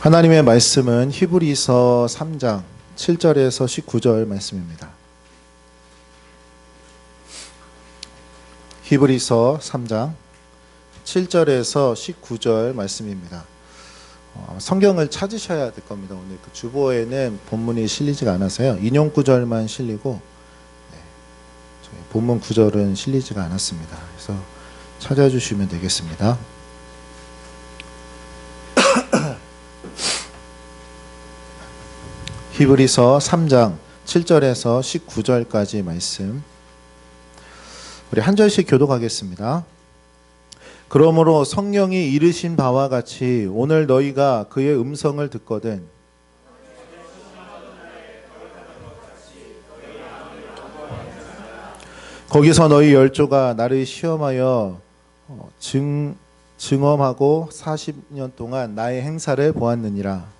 하나님의 말씀은 히브리서 3장 7절에서 19절 말씀입니다. 히브리서 3장 7절에서 19절 말씀입니다. 성경을 찾으셔야 될 겁니다. 오늘 그 주보에는 본문이 실리지가 않아서요. 인용 구절만 실리고 저희 본문 구절은 실리지가 않았습니다. 그래서 찾아주시면 되겠습니다. 히브리서 3장 7절에서 19절까지 말씀 우리 한 절씩 교독하겠습니다. 그러므로 성령이 이르신 바와 같이 오늘 너희가 그의 음성을 듣거든 거기서 너희 열조가 나를 시험하여 증언하고 40년 동안 나의 행사를 보았느니라.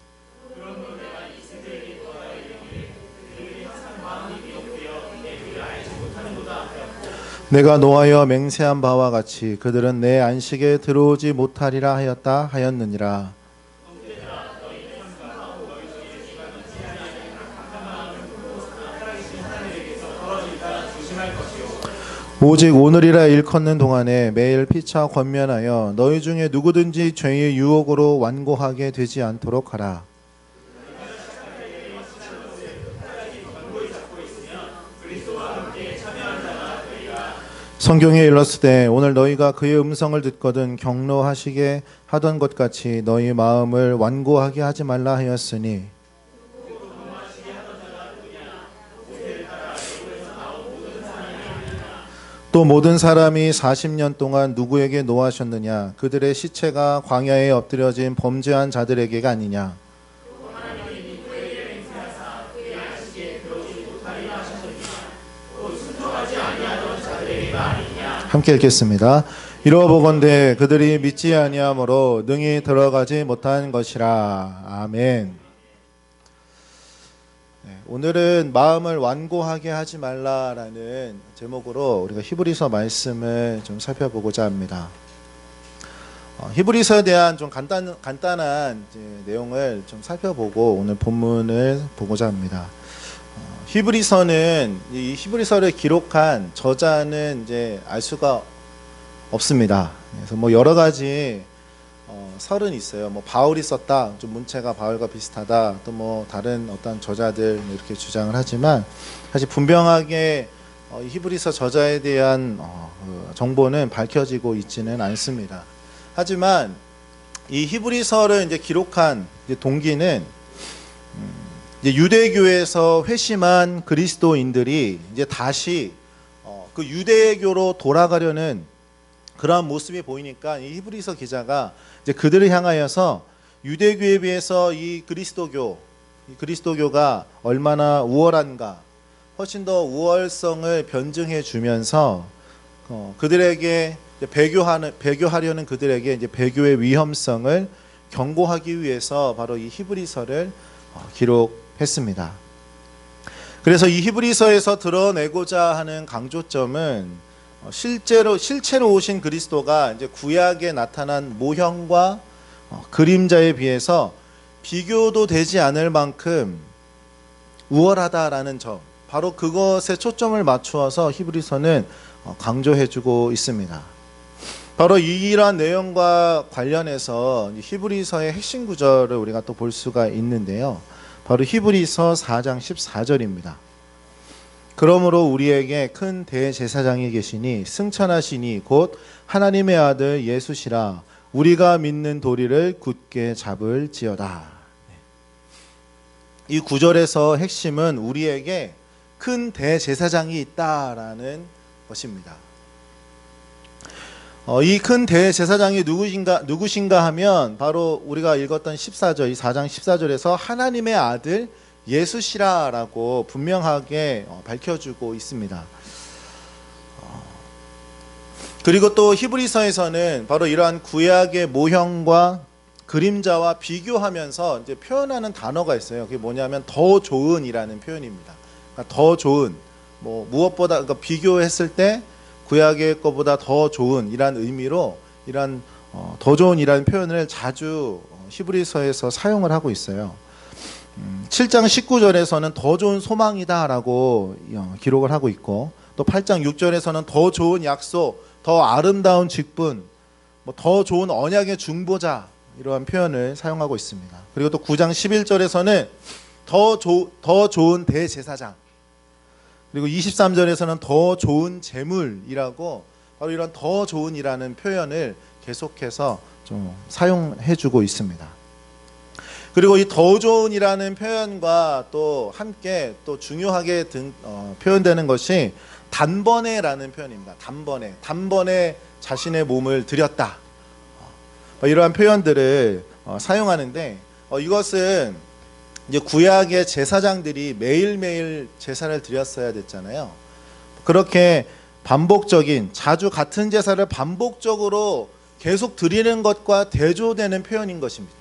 내가 노하여 맹세한 바와 같이 그들은 내 안식에 들어오지 못하리라 하였느니라. 오직 오늘이라 일컫는 동안에 매일 피차 권면하여 너희 중에 누구든지 죄의 유혹으로 완고하게 되지 않도록 하라. 성경에 일렀으되 오늘 너희가 그의 음성을 듣거든 경노하시게 하던 것 같이 너희 마음을 완고하게 하지 말라 하였으니 또 모든 사람이 40년 동안 누구에게 노하셨느냐? 그들의 시체가 광야에 엎드려진 범죄한 자들에게가 아니냐? 함께 읽겠습니다. 이러보건대 그들이 믿지 아니하므로 능히 들어가지 못한 것이라. 아멘. 오늘은 마음을 완고하게 하지 말라라는 제목으로 우리가 히브리서 말씀을 좀 살펴보고자 합니다. 히브리서에 대한 좀 간단한 내용을 좀 살펴보고 오늘 본문을 보고자 합니다. 히브리서는 이 히브리서를 기록한 저자는 이제 알 수가 없습니다. 그래서 뭐 여러 가지 설은 있어요. 뭐 바울이 썼다, 좀 문체가 바울과 비슷하다, 또 뭐 다른 어떤 저자들 이렇게 주장을 하지만 사실 분명하게 히브리서 저자에 대한 정보는 밝혀지고 있지는 않습니다. 하지만 이 히브리서를 이제 기록한 동기는 이제 유대교에서 회심한 그리스도인들이 이제 다시 그 유대교로 돌아가려는 그러한 모습이 보이니까 이 히브리서 기자가 이제 그들을 향하여서 유대교에 비해서 이 그리스도교가 얼마나 우월한가, 훨씬 더 우월성을 변증해 주면서 그들에게 배교하려는 그들에게 이제 배교의 위험성을 경고하기 위해서 바로 이 히브리서를 기록했습니다. 그래서 이 히브리서에서 드러내고자 하는 강조점은 실체로 오신 그리스도가 이제 구약에 나타난 모형과 그림자에 비해서 비교도 되지 않을 만큼 우월하다라는 점, 바로 그것에 초점을 맞추어서 히브리서는 강조해주고 있습니다. 바로 이러한 내용과 관련해서 히브리서의 핵심 구절을 우리가 또 볼 수가 있는데요. 바로 히브리서 4장 14절입니다. 그러므로 우리에게 큰 대제사장이 계시니 승천하시니 곧 하나님의 아들 예수시라. 우리가 믿는 도리를 굳게 잡을지어다. 이 구절에서 핵심은 우리에게 큰 대제사장이 있다라는 것입니다. 이 큰 대제사장이 누구신가 하면 바로 우리가 읽었던 14절, 이 4장 14절에서 하나님의 아들 예수시라라고 분명하게 밝혀주고 있습니다. 그리고 또 히브리서에서는 바로 이러한 구약의 모형과 그림자와 비교하면서 이제 표현하는 단어가 있어요. 그게 뭐냐면 더 좋은이라는 표현입니다. 그러니까 더 좋은, 뭐 무엇보다, 그러니까 비교했을 때 구약의 것보다 더 좋은 이란 의미로 이란 더 좋은이라는 표현을 자주 히브리서에서 사용을 하고 있어요. 7장 19절에서는 더 좋은 소망이다라고 기록을 하고 있고, 또 8장 6절에서는 더 좋은 약속, 더 아름다운 직분, 더 좋은 언약의 중보자, 이러한 표현을 사용하고 있습니다. 그리고 또 9장 11절에서는 더 좋은 대제사장, 그리고 23절에서는 더 좋은 재물이라고 바로 이런 더 좋은이라는 표현을 계속해서 좀 사용해주고 있습니다. 그리고 이 더 좋은이라는 표현과 또 함께 또 중요하게 표현되는 것이 단번에라는 표현입니다. 단번에 자신의 몸을 드렸다, 이러한 표현들을 사용하는데, 이것은 이제 구약의 제사장들이 매일매일 제사를 드렸어야 됐잖아요. 그렇게 반복적인, 자주 같은 제사를 반복적으로 계속 드리는 것과 대조되는 표현인 것입니다.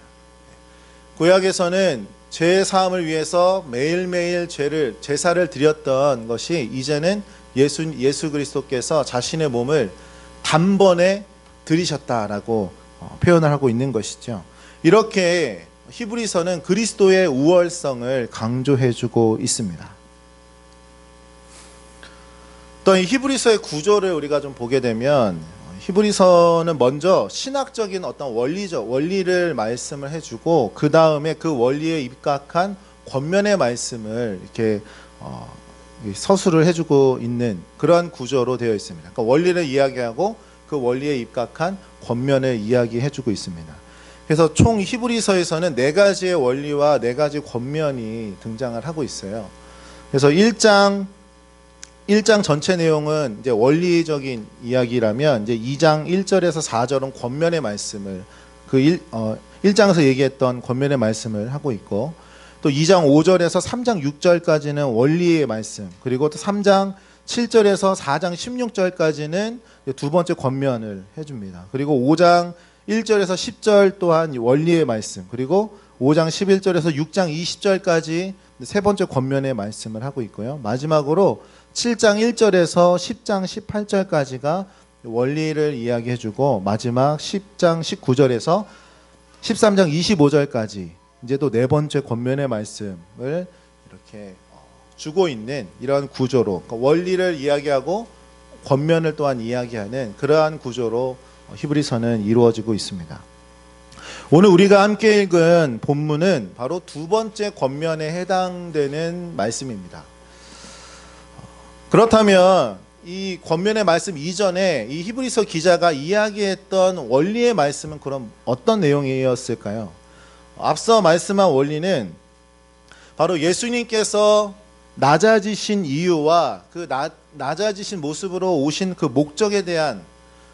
구약에서는 죄 사함을 위해서 매일매일 제사를 드렸던 것이 이제는 예수 그리스도께서 자신의 몸을 단번에 드리셨다라고 표현을 하고 있는 것이죠. 이렇게 히브리서는 그리스도의 우월성을 강조해주고 있습니다. 또 이 히브리서의 구조를 우리가 좀 보게 되면, 히브리서는 먼저 신학적인 어떤 원리를 말씀을 해주고, 그 다음에 그 원리에 입각한 권면의 말씀을 이렇게 서술을 해주고 있는 그러한 구조로 되어 있습니다. 그러니까 원리를 이야기하고 그 원리에 입각한 권면을 이야기해주고 있습니다. 그래서 총 히브리서에서는 4가지의 원리와 4가지 권면이 등장을 하고 있어요. 그래서 1장 전체 내용은 이제 원리적인 이야기라면, 이제 2장 1절에서 4절은 권면의 말씀을, 1장에서 얘기했던 권면의 말씀을 하고 있고, 또 2장 5절에서 3장 6절까지는 원리의 말씀, 그리고 또 3장 7절에서 4장 16절까지는 두 번째 권면을 해줍니다. 그리고 5장 1절에서 10절 또한 원리의 말씀, 그리고 5장 11절에서 6장 20절까지 세 번째 권면의 말씀을 하고 있고요. 마지막으로 7장 1절에서 10장 18절까지가 원리를 이야기해주고, 마지막 10장 19절에서 13장 25절까지 이제 또 네 번째 권면의 말씀을 이렇게 주고 있는 이러한 구조로, 그러니까 원리를 이야기하고 권면을 또한 이야기하는 그러한 구조로 히브리서는 이루어지고 있습니다. 오늘 우리가 함께 읽은 본문은 바로 두 번째 권면에 해당되는 말씀입니다. 그렇다면 이 권면의 말씀 이전에 이 히브리서 기자가 이야기했던 원리의 말씀은 그럼 어떤 내용이었을까요? 앞서 말씀한 원리는 바로 예수님께서 낮아지신 이유와 그 낮아지신 모습으로 오신 그 목적에 대한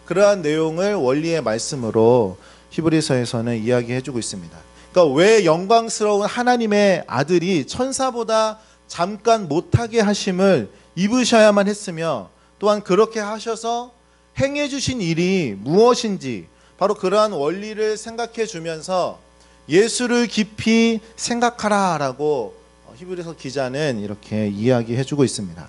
그러한 내용을 원리의 말씀으로 히브리서에서는 이야기해주고 있습니다. 그러니까 왜 영광스러운 하나님의 아들이 천사보다 잠깐 못하게 하심을 입으셔야만 했으며, 또한 그렇게 하셔서 행해주신 일이 무엇인지 바로 그러한 원리를 생각해 주면서 예수를 깊이 생각하라라고 히브리서 기자는 이렇게 이야기해 주고 있습니다.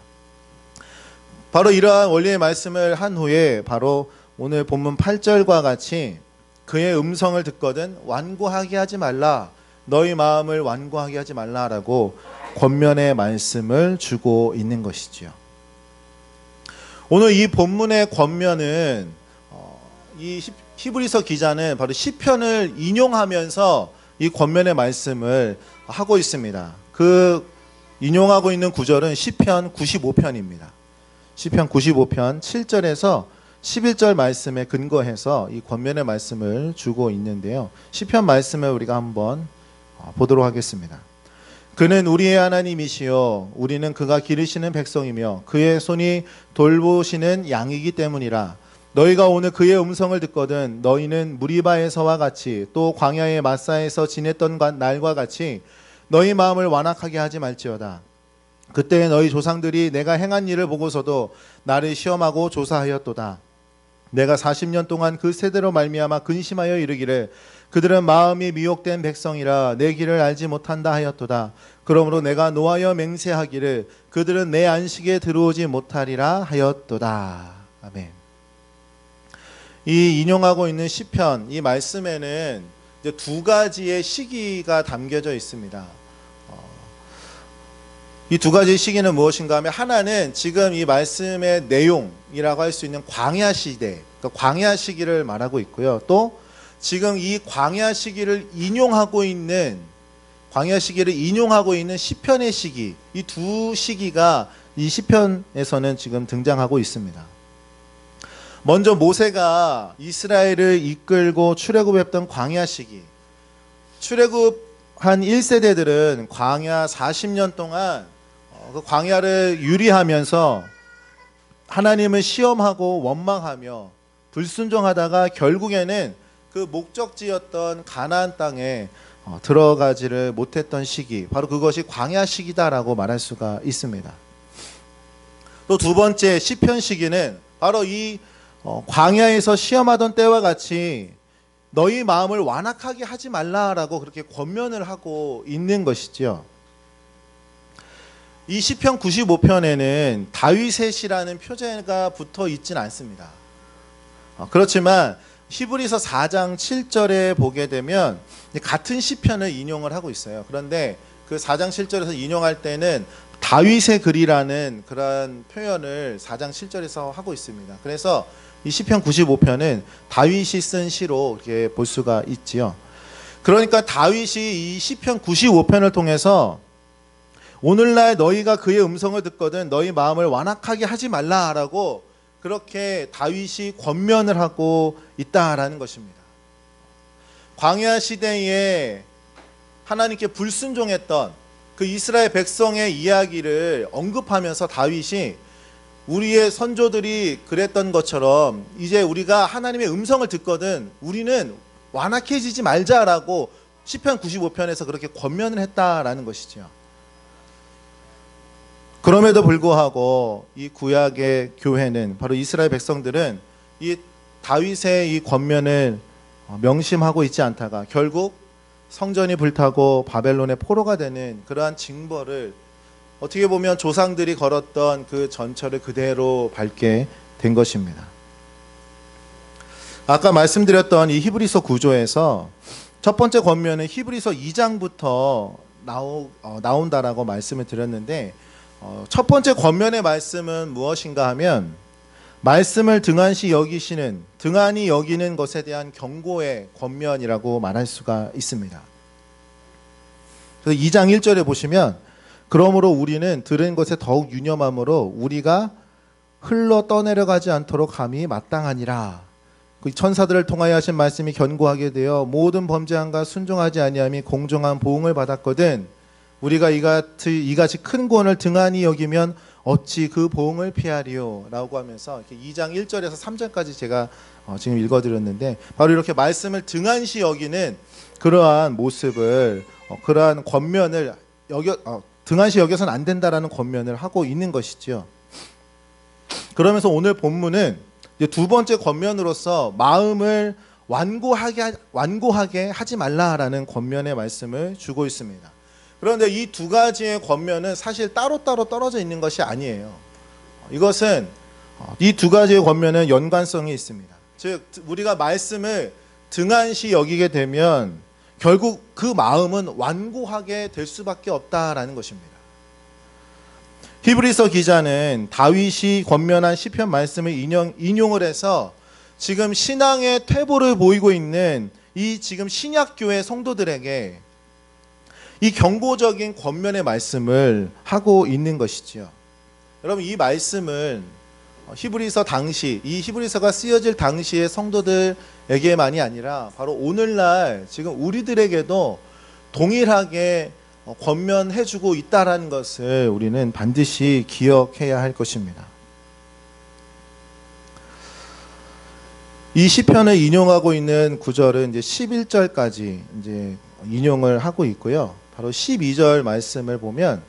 바로 이러한 원리의 말씀을 한 후에 바로 오늘 본문 8절과 같이 그의 음성을 듣거든 완고하게 하지 말라, 너희 마음을 완고하게 하지 말라라고 권면의 말씀을 주고 있는 것이지요. 오늘 이 본문의 권면은 이 히브리서 기자는 바로 시편을 인용하면서 이 권면의 말씀을 하고 있습니다. 그 인용하고 있는 구절은 시편 95편입니다. 시편 95편 7절에서 11절 말씀에 근거해서 이 권면의 말씀을 주고 있는데요. 시편 말씀을 우리가 한번 보도록 하겠습니다. 그는 우리의 하나님이시요 우리는 그가 기르시는 백성이며 그의 손이 돌보시는 양이기 때문이라. 너희가 오늘 그의 음성을 듣거든 너희는 무리바에서와 같이 또 광야의 마사에서 지냈던 날과 같이 너희 마음을 완악하게 하지 말지어다. 그때 너희 조상들이 내가 행한 일을 보고서도 나를 시험하고 조사하였도다. 내가 40년 동안 그 세대로 말미암아 근심하여 이르기를 그들은 마음이 미혹된 백성이라 내 길을 알지 못한다 하였도다. 그러므로 내가 노하여 맹세하기를 그들은 내 안식에 들어오지 못하리라 하였도다. 아멘. 이 인용하고 있는 시편 이 말씀에는 이제 두 가지의 시기가 담겨져 있습니다. 이 두 가지 시기는 무엇인가 하면, 하나는 지금 이 말씀의 내용이라고 할 수 있는 광야 시대, 그러니까 광야 시기를 말하고 있고요. 또 지금 이 광야 시기를 인용하고 있는 시편의 시기, 이 두 시기가 이 시편에서는 지금 등장하고 있습니다. 먼저 모세가 이스라엘을 이끌고 출애굽했던 광야 시기, 출애굽한 1세대들은 광야 40년 동안 그 광야를 유리하면서 하나님을 시험하고 원망하며 불순종하다가 결국에는 그 목적지였던 가나안 땅에 들어가지를 못했던 시기, 바로 그것이 광야 시기다라고 말할 수가 있습니다. 또 두 번째 시편 시기는 바로 이 광야에서 시험하던 때와 같이 너희 마음을 완악하게 하지 말라라고 그렇게 권면을 하고 있는 것이지요. 이 시편 95편에는 다윗의 시라는 표제가 붙어 있진 않습니다. 그렇지만 히브리서 4장 7절에 보게 되면 같은 시편을 인용을 하고 있어요. 그런데 그 4장 7절에서 인용할 때는 다윗의 글이라는 그런 표현을 4장 7절에서 하고 있습니다. 그래서 이 시편 95편은 다윗이 쓴 시로 이렇게 볼 수가 있지요. 그러니까 다윗이 이 시편 95편을 통해서 오늘날 너희가 그의 음성을 듣거든 너희 마음을 완악하게 하지 말라라고 그렇게 다윗이 권면을 하고 있다라는 것입니다. 광야 시대에 하나님께 불순종했던 그 이스라엘 백성의 이야기를 언급하면서 다윗이 우리의 선조들이 그랬던 것처럼 이제 우리가 하나님의 음성을 듣거든 우리는 완악해지지 말자라고 시편 95편에서 그렇게 권면을 했다라는 것이죠. 그럼에도 불구하고 이 구약의 교회는, 바로 이스라엘 백성들은 이 다윗의 이 권면을 명심하고 있지 않다가 결국 성전이 불타고 바벨론의 포로가 되는 그러한 징벌을, 어떻게 보면 조상들이 걸었던 그 전철을 그대로 밟게 된 것입니다. 아까 말씀드렸던 이 히브리서 구조에서 첫 번째 권면은 히브리서 2장부터 나온다라고 말씀을 드렸는데, 첫 번째 권면의 말씀은 무엇인가 하면 말씀을 등한시 여기시는, 등한히 여기는 것에 대한 경고의 권면이라고 말할 수가 있습니다. 그래서 2장 1절에 보시면 그러므로 우리는 들은 것에 더욱 유념함으로 우리가 흘러 떠내려가지 않도록 함이 마땅하니라. 그 천사들을 통하여 하신 말씀이 견고하게 되어 모든 범죄함과 순종하지 아니함이 공정한 보응을 받았거든 우리가 이같이 큰 구원을 등한히 여기면 어찌 그 보응을 피하리요 라고 하면서 이렇게 2장 1절에서 3절까지 제가 지금 읽어드렸는데, 바로 이렇게 말씀을 등한시 여기는 그러한 모습을, 그러한 권면을 등한시 여겨서는 안 된다라는 권면을 하고 있는 것이죠. 그러면서 오늘 본문은 이제 두 번째 권면으로서 마음을 완고하게 하지 말라라는 권면의 말씀을 주고 있습니다. 그런데 이 두 가지의 권면은 사실 따로따로 떨어져 있는 것이 아니에요. 이것은 이 두 가지의 권면은 연관성이 있습니다. 즉 우리가 말씀을 등한시 여기게 되면 결국 그 마음은 완고하게 될 수밖에 없다라는 것입니다. 히브리서 기자는 다윗이 권면한 시편 말씀을 인용을 해서 지금 신앙의 퇴보를 보이고 있는 이 지금 신약교회 성도들에게 이 경고적인 권면의 말씀을 하고 있는 것이지요. 여러분, 이 말씀은 히브리서 당시, 이 히브리서가 쓰여질 당시의 성도들에게만이 아니라 바로 오늘날 지금 우리들에게도 동일하게 권면해주고 있다라는 것을 우리는 반드시 기억해야 할 것입니다. 이 시편을 인용하고 있는 구절은 이제 11절까지 이제 인용을 하고 있고요. 바로 12절 말씀을 보면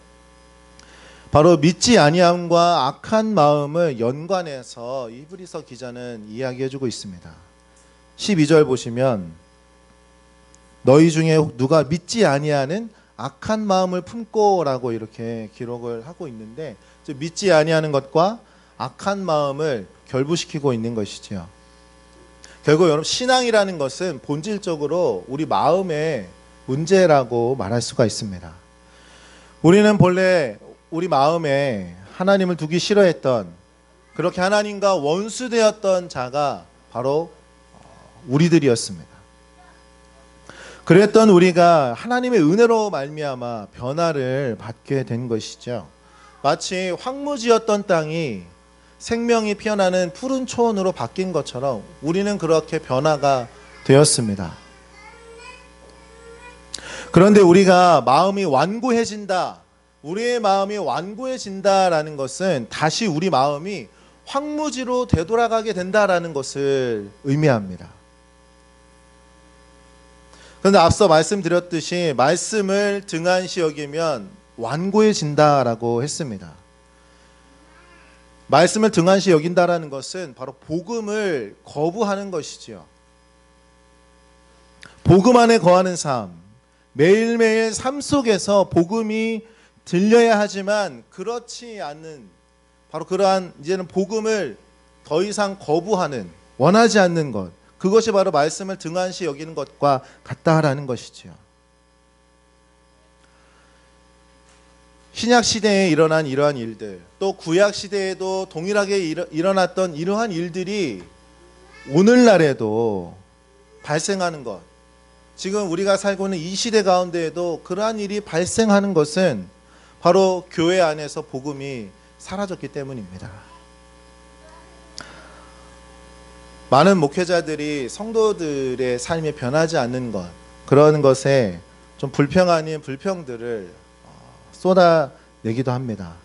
바로 믿지 아니함과 악한 마음을 연관해서 히브리서 기자는 이야기해주고 있습니다. 12절 보시면 너희 중에 누가 믿지 아니하는 악한 마음을 품고라고 이렇게 기록을 하고 있는데, 믿지 아니하는 것과 악한 마음을 결부시키고 있는 것이지요. 결국 여러분 신앙이라는 것은 본질적으로 우리 마음의 문제라고 말할 수가 있습니다. 우리는 본래 우리 마음에 하나님을 두기 싫어했던, 그렇게 하나님과 원수되었던 자가 바로 우리들이었습니다. 그랬던 우리가 하나님의 은혜로 말미암아 변화를 받게 된 것이죠. 마치 황무지였던 땅이 생명이 피어나는 푸른 초원으로 바뀐 것처럼 우리는 그렇게 변화가 되었습니다. 그런데 우리가 마음이 완고해진다, 우리의 마음이 완고해진다라는 것은 다시 우리 마음이 황무지로 되돌아가게 된다라는 것을 의미합니다. 그런데 앞서 말씀드렸듯이 말씀을 등한시 여기면 완고해진다라고 했습니다. 말씀을 등한시 여긴다라는 것은 바로 복음을 거부하는 것이지요. 복음 안에 거하는 삶, 매일매일 삶 속에서 복음이 들려야 하지만 그렇지 않는, 바로 그러한 이제는 복음을 더 이상 거부하는, 원하지 않는 것, 그것이 바로 말씀을 등한시 여기는 것과 같다라는 것이지요. 신약 시대에 일어난 이러한 일들, 또 구약 시대에도 동일하게 일어났던 이러한 일들이 오늘날에도 발생하는 것, 지금 우리가 살고 있는 이 시대 가운데에도 그러한 일이 발생하는 것은 바로 교회 안에서 복음이 사라졌기 때문입니다. 많은 목회자들이 성도들의 삶이 변하지 않는 것, 그런 것에 좀 불평 아닌 불평들을 쏟아내기도 합니다.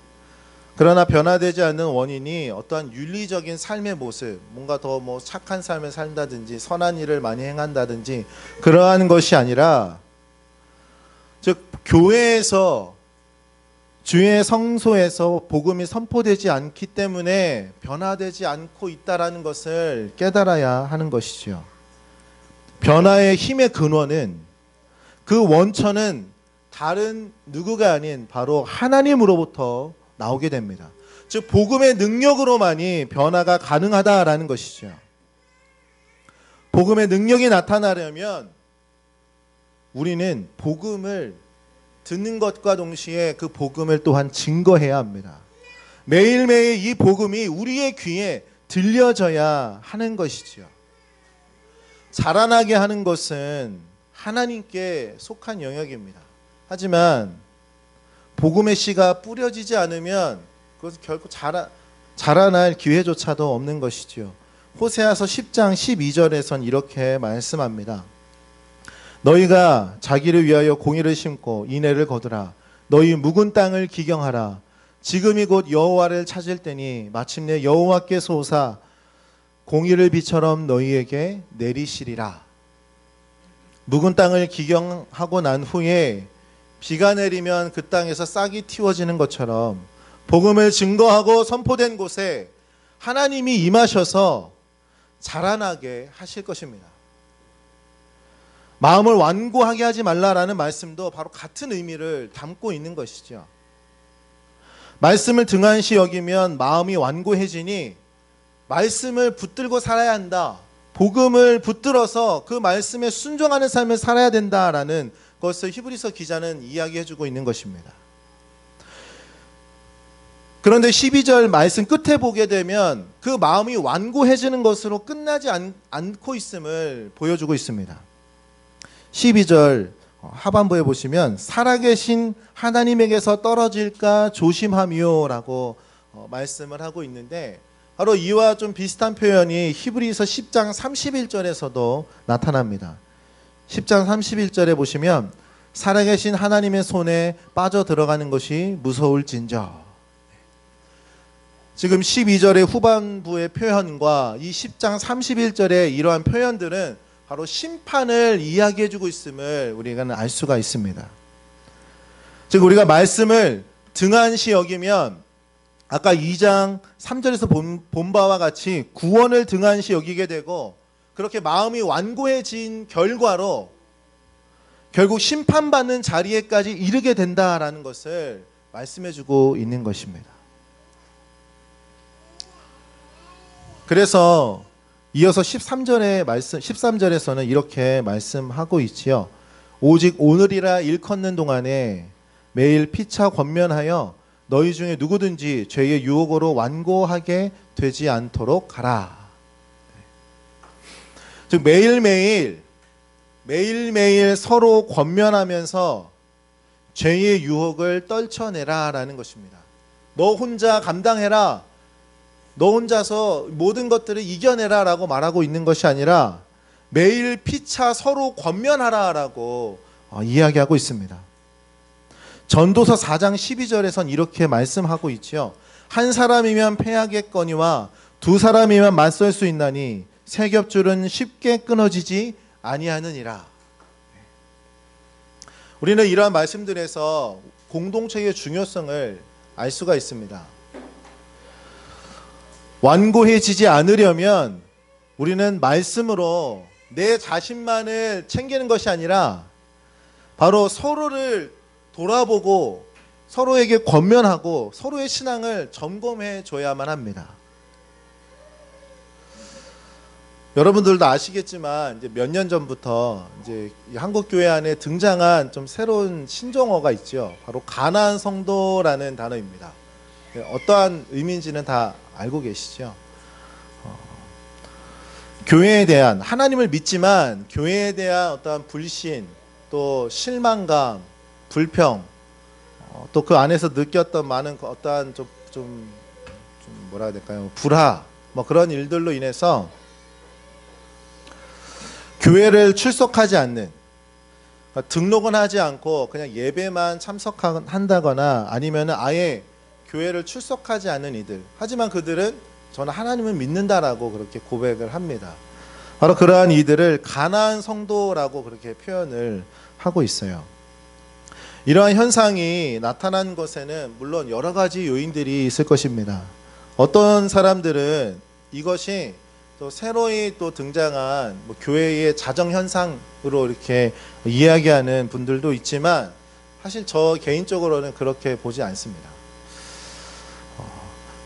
그러나 변화되지 않는 원인이 어떠한 윤리적인 삶의 모습, 뭔가 더 착한 삶을 산다든지 선한 일을 많이 행한다든지 그러한 것이 아니라, 즉 교회에서, 주의 성소에서 복음이 선포되지 않기 때문에 변화되지 않고 있다라는 것을 깨달아야 하는 것이죠. 변화의 힘의 근원은, 그 원천은 다른 누구가 아닌 바로 하나님으로부터 나오게 됩니다. 즉 복음의 능력으로만이 변화가 가능하다라는 것이죠. 복음의 능력이 나타나려면 우리는 복음을 듣는 것과 동시에 그 복음을 또한 증거해야 합니다. 매일매일 이 복음이 우리의 귀에 들려져야 하는 것이죠. 자라나게 하는 것은 하나님께 속한 영역입니다. 하지만 복음의 씨가 뿌려지지 않으면 그것은 결코 자라날 기회조차도 없는 것이지요. 호세아서 10장 12절에선 이렇게 말씀합니다. 너희가 자기를 위하여 공의를 심고 인애를 거두라. 너희 묵은 땅을 기경하라. 지금이 곧 여호와를 찾을 때니 마침내 여호와께서 오사 공의를 비처럼 너희에게 내리시리라. 묵은 땅을 기경하고 난 후에 비가 내리면 그 땅에서 싹이 틔워지는 것처럼 복음을 증거하고 선포된 곳에 하나님이 임하셔서 자라나게 하실 것입니다. 마음을 완고하게 하지 말라라는 말씀도 바로 같은 의미를 담고 있는 것이죠. 말씀을 등한시 여기면 마음이 완고해지니 말씀을 붙들고 살아야 한다. 복음을 붙들어서 그 말씀에 순종하는 삶을 살아야 된다라는 것을 히브리서 기자는 이야기해주고 있는 것입니다. 그런데 12절 말씀 끝에 보게 되면 그 마음이 완고해지는 것으로 끝나지 않고 있음을 보여주고 있습니다. 12절 하반부에 보시면 살아계신 하나님에게서 떨어질까 조심하미요 라고 말씀을 하고 있는데, 바로 이와 좀 비슷한 표현이 히브리서 10장 31절에서도 나타납니다. 10장 31절에 보시면 살아계신 하나님의 손에 빠져 들어가는 것이 무서울진저. 지금 12절의 후반부의 표현과 이 10장 31절의 이러한 표현들은 바로 심판을 이야기해주고 있음을 우리가 알 수가 있습니다. 즉 우리가 말씀을 등한시 여기면 아까 2장 3절에서 본 바와 같이 구원을 등한시 여기게 되고, 그렇게 마음이 완고해진 결과로 결국 심판받는 자리에까지 이르게 된다라는 것을 말씀해주고 있는 것입니다. 그래서 이어서 13절에서는 이렇게 말씀하고 있지요. 오직 오늘이라 일컫는 동안에 매일 피차 권면하여 너희 중에 누구든지 죄의 유혹으로 완고하게 되지 않도록 하라. 즉 매일매일 서로 권면하면서 죄의 유혹을 떨쳐내라 라는 것입니다. 너 혼자 감당해라, 너 혼자서 모든 것들을 이겨내라 라고 말하고 있는 것이 아니라 매일 피차 서로 권면하라 라고 이야기하고 있습니다. 전도서 4장 12절에선 이렇게 말씀하고 있지요. 한 사람이면 패하겠거니와 두 사람이면 맞설 수 있나니 세 겹줄은 쉽게 끊어지지 아니하느니라. 우리는 이러한 말씀들에서 공동체의 중요성을 알 수가 있습니다. 완고해지지 않으려면 우리는 말씀으로 내 자신만을 챙기는 것이 아니라 바로 서로를 돌아보고 서로에게 권면하고 서로의 신앙을 점검해 줘야만 합니다. 여러분들도 아시겠지만 이제 몇 년 전부터 이제 한국 교회 안에 등장한 좀 새로운 신종어가 있죠. 바로 가나안 성도라는 단어입니다. 어떠한 의미인지는 다 알고 계시죠? 교회에 대한, 하나님을 믿지만 교회에 대한 어떠한 불신, 또 실망감, 불평, 또 그 안에서 느꼈던 많은 어떠한 좀 뭐라 해야 될까요? 불화, 뭐 그런 일들로 인해서 교회를 출석하지 않는, 등록은 하지 않고 그냥 예배만 참석한다거나 아니면 아예 교회를 출석하지 않는 이들. 하지만 그들은 저는 하나님을 믿는다라고 그렇게 고백을 합니다. 바로 그러한 이들을 가나안 성도라고 그렇게 표현을 하고 있어요. 이러한 현상이 나타난 것에는 물론 여러 가지 요인들이 있을 것입니다. 어떤 사람들은 이것이 또 새로이 또 등장한 교회의 자정 현상으로 이렇게 이야기하는 분들도 있지만 사실 저 개인적으로는 그렇게 보지 않습니다.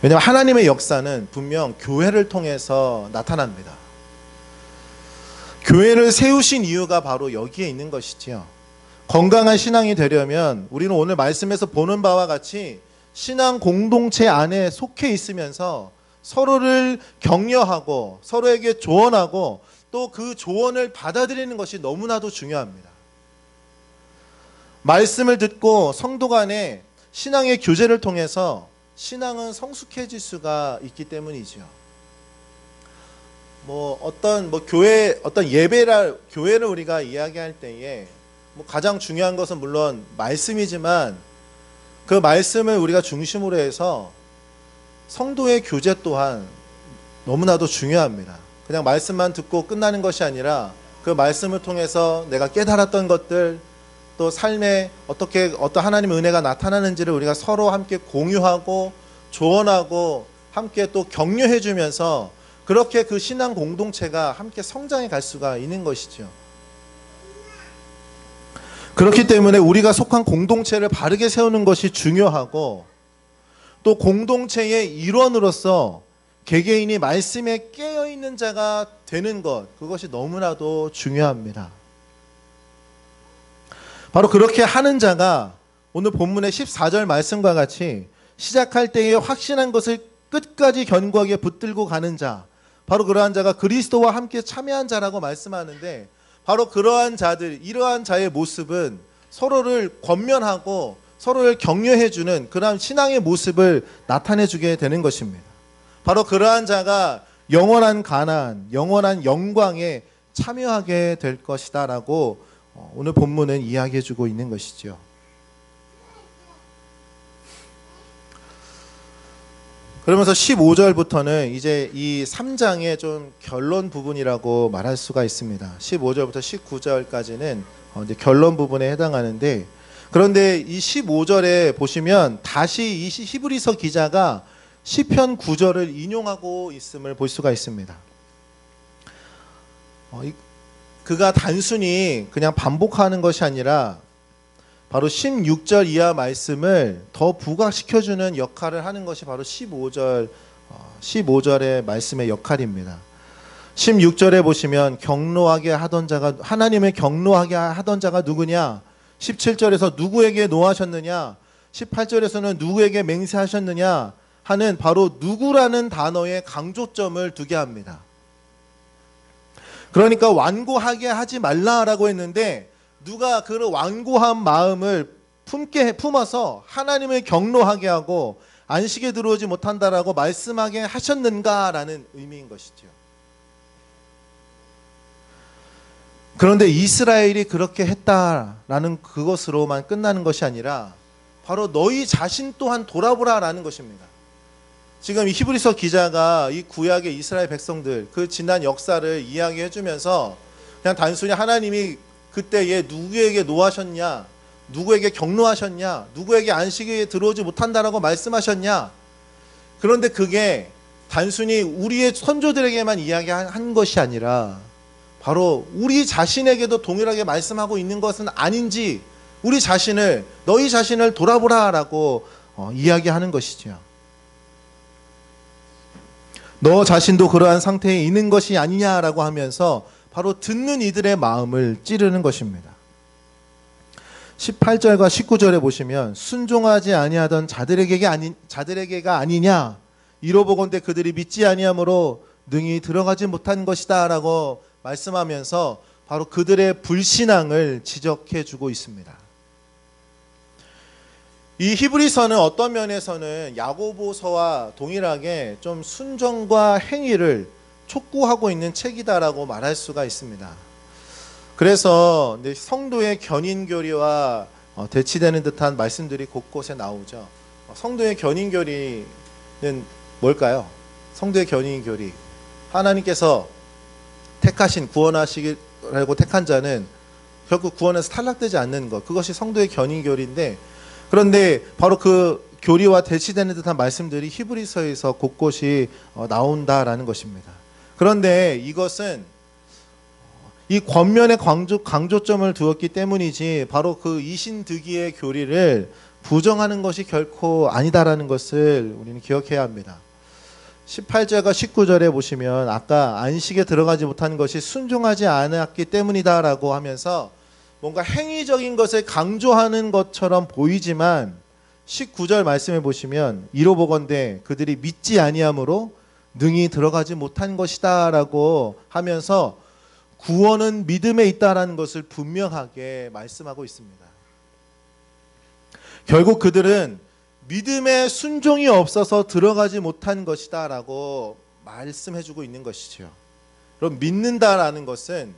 왜냐하면 하나님의 역사는 분명 교회를 통해서 나타납니다. 교회를 세우신 이유가 바로 여기에 있는 것이지요. 건강한 신앙이 되려면 우리는 오늘 말씀에서 보는 바와 같이 신앙 공동체 안에 속해 있으면서 서로를 격려하고 서로에게 조언하고 또 그 조언을 받아들이는 것이 너무나도 중요합니다. 말씀을 듣고 성도 간에 신앙의 교제를 통해서 신앙은 성숙해질 수가 있기 때문이죠. 어떤 교회를 우리가 이야기할 때에 가장 중요한 것은 물론 말씀이지만 그 말씀을 우리가 중심으로 해서 성도의 교제 또한 너무나도 중요합니다. 그냥 말씀만 듣고 끝나는 것이 아니라 그 말씀을 통해서 내가 깨달았던 것들, 또 삶에 어떤 하나님의 은혜가 나타나는지를 우리가 서로 함께 공유하고 조언하고 함께 또 격려해 주면서 그렇게 그 신앙 공동체가 함께 성장해 갈 수가 있는 것이죠. 그렇기 때문에 우리가 속한 공동체를 바르게 세우는 것이 중요하고 또 공동체의 일원으로서 개개인이 말씀에 깨어있는 자가 되는 것, 그것이 너무나도 중요합니다. 바로 그렇게 하는 자가 오늘 본문의 14절 말씀과 같이 시작할 때에 확신한 것을 끝까지 견고하게 붙들고 가는 자, 바로 그러한 자가 그리스도와 함께 참여한 자라고 말씀하는데 바로 그러한 자들, 이러한 자의 모습은 서로를 권면하고 서로를 격려해주는 그러한 신앙의 모습을 나타내주게 되는 것입니다. 바로 그러한 자가 영원한 가나안, 영원한 영광에 참여하게 될 것이다 라고 오늘 본문은 이야기해주고 있는 것이죠. 그러면서 15절부터는 이제 이 3장의 좀 결론 부분이라고 말할 수가 있습니다. 15절부터 19절까지는 이제 결론 부분에 해당하는데, 그런데 이 15절에 보시면 다시 이 히브리서 기자가 시편 9절을 인용하고 있음을 볼 수가 있습니다. 그가 단순히 그냥 반복하는 것이 아니라 바로 16절 이하 말씀을 더 부각시켜주는 역할을 하는 것이 바로 15절의 말씀의 역할입니다. 16절에 보시면 경노하게 하던 자가, 하나님을 경노하게 하던 자가 누구냐? 17절에서 누구에게 노하셨느냐? 18절에서는 누구에게 맹세하셨느냐? 하는 바로 누구라는 단어에 강조점을 두게 합니다. 그러니까 완고하게 하지 말라라고 했는데 누가 그 완고한 마음을 품어서 하나님을 경노하게 하고 안식에 들어오지 못한다라고 말씀하게 하셨는가라는 의미인 것이죠. 그런데 이스라엘이 그렇게 했다라는 그것으로만 끝나는 것이 아니라 바로 너희 자신 또한 돌아보라라는 것입니다. 지금 이 히브리서 기자가 이 구약의 이스라엘 백성들 그 지난 역사를 이야기해 주면서 그냥 단순히 하나님이 그때에 누구에게 노하셨냐, 누구에게 경노하셨냐, 누구에게 안식에 들어오지 못한다라고 말씀하셨냐, 그런데 그게 단순히 우리의 선조들에게만 이야기한 것이 아니라 바로 우리 자신에게도 동일하게 말씀하고 있는 것은 아닌지 우리 자신을, 너희 자신을 돌아보라라고 이야기하는 것이죠. 너 자신도 그러한 상태에 있는 것이 아니냐라고 하면서 바로 듣는 이들의 마음을 찌르는 것입니다. 18절과 19절에 보시면 순종하지 아니하던 자들에게가 아니냐, 이로보건대 그들이 믿지 아니함으로 능히 들어가지 못한 것이다 라고 말씀하면서 바로 그들의 불신앙을 지적해 주고 있습니다. 이 히브리서는 어떤 면에서는 야고보서와 동일하게 좀 순종과 행위를 촉구하고 있는 책이다라고 말할 수가 있습니다. 그래서 성도의 견인교리와 대치되는 듯한 말씀들이 곳곳에 나오죠. 성도의 견인교리는 뭘까요? 성도의 견인교리, 하나님께서 택하신, 구원하시기라고 택한 자는 결국 구원에서 탈락되지 않는 것, 그것이 성도의 견인교리인데, 그런데 바로 그 교리와 대치되는 듯한 말씀들이 히브리서에서 곳곳이 나온다라는 것입니다. 그런데 이것은 이 권면에 강조점을 두었기 때문이지 바로 그 이신득이의 교리를 부정하는 것이 결코 아니다라는 것을 우리는 기억해야 합니다. 18절과 19절에 보시면 아까 안식에 들어가지 못한 것이 순종하지 않았기 때문이다라고 하면서 뭔가 행위적인 것을 강조하는 것처럼 보이지만 19절 말씀해 보시면 이로보건대 그들이 믿지 아니함으로 능히 들어가지 못한 것이다 라고 하면서 구원은 믿음에 있다라는 것을 분명하게 말씀하고 있습니다. 결국 그들은 믿음에 순종이 없어서 들어가지 못한 것이다 라고 말씀해 주고 있는 것이죠. 그럼 믿는다라는 것은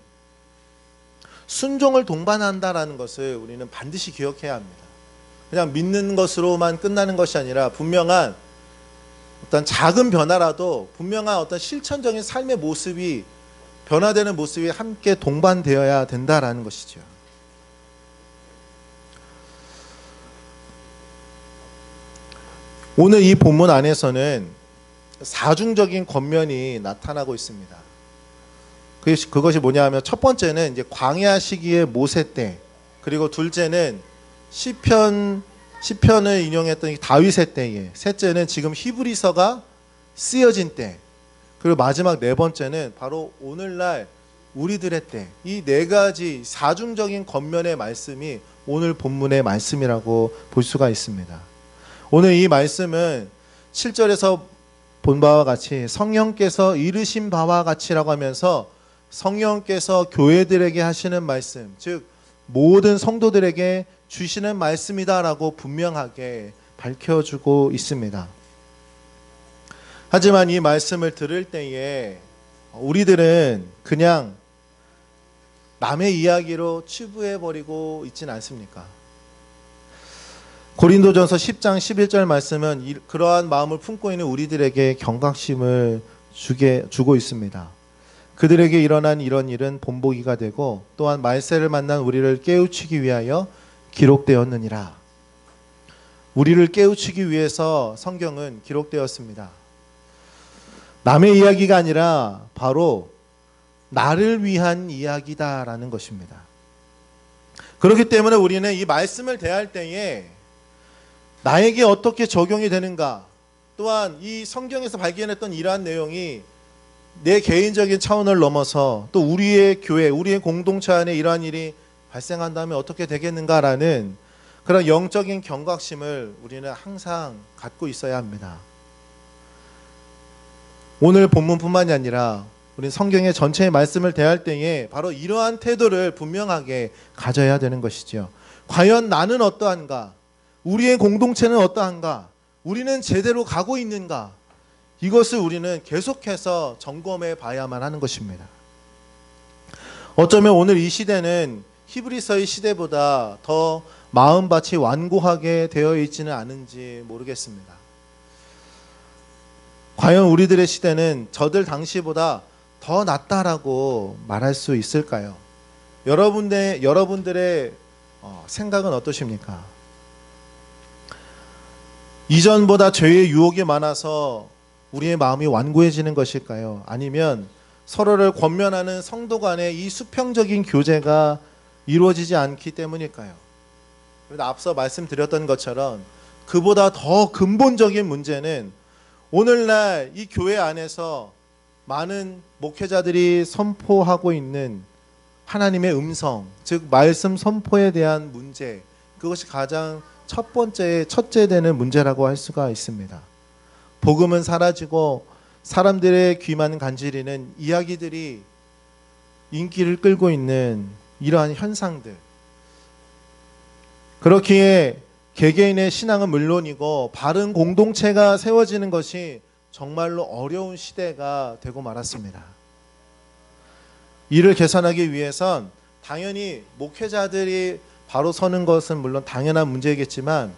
순종을 동반한다라는 것을 우리는 반드시 기억해야 합니다. 그냥 믿는 것으로만 끝나는 것이 아니라 분명한 어떤 작은 변화라도 분명한 어떤 실천적인 삶의 모습이, 변화되는 모습이 함께 동반되어야 된다라는 것이죠. 오늘 이 본문 안에서는 사중적인 권면이 나타나고 있습니다. 그것이 뭐냐 하면 첫 번째는 이제 광야 시기의 모세 때, 그리고 둘째는 시편을 인용했던 다윗의 때에, 셋째는 지금 히브리서가 쓰여진 때, 그리고 마지막 네 번째는 바로 오늘날 우리들의 때, 이 네 가지 사중적인 권면의 말씀이 오늘 본문의 말씀이라고 볼 수가 있습니다. 오늘 이 말씀은 7절에서 본 바와 같이 성령께서 이르신 바와 같이라고 하면서 성령께서 교회들에게 하시는 말씀, 즉 모든 성도들에게 주시는 말씀이다라고 분명하게 밝혀주고 있습니다. 하지만 이 말씀을 들을 때에 우리들은 그냥 남의 이야기로 치부해버리고 있지는 않습니까? 고린도전서 10장 11절 말씀은 그러한 마음을 품고 있는 우리들에게 경각심을 주고 있습니다. 그들에게 일어난 이런 일은 본보기가 되고 또한 말세를 만난 우리를 깨우치기 위하여 기록되었느니라. 우리를 깨우치기 위해서 성경은 기록되었습니다. 남의 이야기가 아니라 바로 나를 위한 이야기다라는 것입니다. 그렇기 때문에 우리는 이 말씀을 대할 때에 나에게 어떻게 적용이 되는가, 또한 이 성경에서 발견했던 이러한 내용이 내 개인적인 차원을 넘어서 또 우리의 교회, 우리의 공동체 안에 이러한 일이 발생한다면 어떻게 되겠는가라는 그런 영적인 경각심을 우리는 항상 갖고 있어야 합니다. 오늘 본문뿐만이 아니라 우리 성경의 전체의 말씀을 대할 때에 바로 이러한 태도를 분명하게 가져야 되는 것이지요. 과연 나는 어떠한가? 우리의 공동체는 어떠한가? 우리는 제대로 가고 있는가? 이것을 우리는 계속해서 점검해 봐야만 하는 것입니다. 어쩌면 오늘 이 시대는 히브리서의 시대보다 더 마음밭이 완고하게 되어 있지는 않은지 모르겠습니다. 과연 우리들의 시대는 저들 당시보다 더 낫다라고 말할 수 있을까요? 여러분들의 생각은 어떠십니까? 이전보다 죄의 유혹이 많아서 우리의 마음이 완고해지는 것일까요? 아니면 서로를 권면하는 성도 간의 이 수평적인 교제가 이루어지지 않기 때문일까요? 그런데 앞서 말씀드렸던 것처럼 그보다 더 근본적인 문제는 오늘날 이 교회 안에서 많은 목회자들이 선포하고 있는 하나님의 음성, 즉 말씀 선포에 대한 문제, 그것이 가장 첫째 되는 문제라고 할 수가 있습니다. 복음은 사라지고 사람들의 귀만 간지리는 이야기들이 인기를 끌고 있는 이러한 현상들, 그렇기에 개개인의 신앙은 물론이고 바른 공동체가 세워지는 것이 정말로 어려운 시대가 되고 말았습니다. 이를 개선하기 위해선 당연히 목회자들이 바로 서는 것은 물론 당연한 문제겠지만,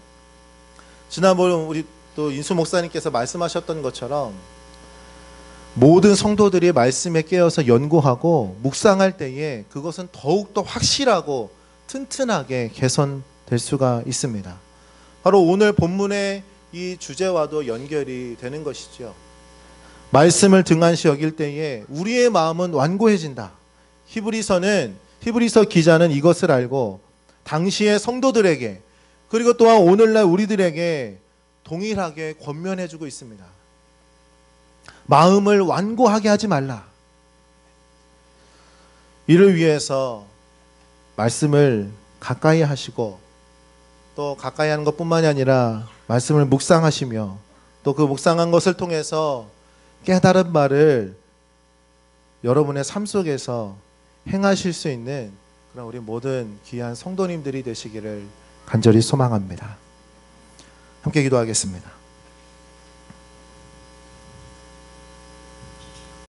지난번 우리 또 인수 목사님께서 말씀하셨던 것처럼 모든 성도들이 말씀에 깨어서 연구하고 묵상할 때에 그것은 더욱더 확실하고 튼튼하게 개선될 수가 있습니다. 바로 오늘 본문의 이 주제와도 연결이 되는 것이죠. 말씀을 등한시 여길 때에 우리의 마음은 완고해진다. 히브리서 기자는 이것을 알고 당시의 성도들에게, 그리고 또한 오늘날 우리들에게 동일하게 권면해주고 있습니다. 마음을 완고하게 하지 말라. 이를 위해서 말씀을 가까이 하시고, 또 가까이 하는 것뿐만이 아니라 말씀을 묵상하시며, 또 그 묵상한 것을 통해서 깨달은 말을 여러분의 삶 속에서 행하실 수 있는 그런 우리 모든 귀한 성도님들이 되시기를 간절히 소망합니다. 함께 기도하겠습니다.